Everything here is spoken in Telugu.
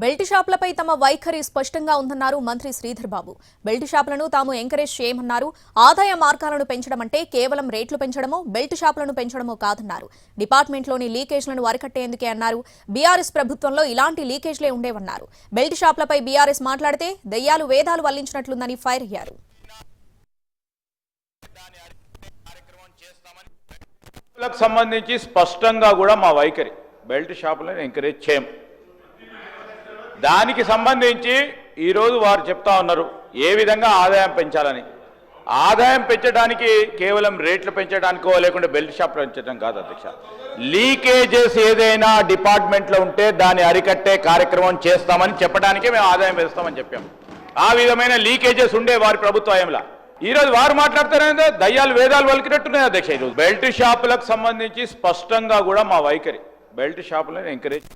బెల్ట్ షాపులపై తమ వైఖరి స్పష్టంగా ఉందన్నారు మంత్రి శ్రీధర్ బాబు. బెల్ట్ షాపులను తాము ఎంకరేజ్ చేయమన్నారు. ఆదాయ మార్గాలను పెంచడం అంటే కేవలం రేట్లు పెంచడమో, బెల్ట్ షాపులను పెంచడమో కాదన్నారు. డిపార్ట్మెంట్లోని లీకేజ్లను అరికట్టేందుకే అన్నారు. బీఆర్ఎస్ ప్రభుత్వంలో ఇలాంటి లీకేజ్లే ఉండేవన్నారు. బెల్ట్ షాపులపై బీఆర్ఎస్ మాట్లాడితే దయ్యాలు వేదాలు వల్లించినట్లుందని ఫైర్ అయ్యారు. సంబంధించి స్పష్టంగా కూడా మా వైఖరి బెల్ట్ షాపులను ఎంకరేజ్ చేయం. దానికి సంబంధించి ఈరోజు వారు చెప్తా ఉన్నారు ఏ విధంగా ఆదాయం పెంచాలని. ఆదాయం పెంచడానికి కేవలం రేట్లు పెంచడానికో లేకుంటే బెల్ట్ షాప్ పెంచడం కాదు అధ్యక్ష. లీకేజెస్ ఏదైనా డిపార్ట్మెంట్లో ఉంటే దాన్ని అరికట్టే కార్యక్రమం చేస్తామని చెప్పడానికే మేము ఆదాయం పెంచుతామని చెప్పాము. ఆ విధమైన లీకేజెస్ ఉండే వారి ప్రభుత్వంలా ఈరోజు వారు మాట్లాడతారంటే దయ్యాలు వేదాలు వలికినట్టున్నాయి అధ్యక్ష. ఈరోజు బెల్ట్ షాపులకు సంబంధించి స్పష్టంగా కూడా మా వైఖరి బెల్ట్ షాపులను ఎంకరేజ్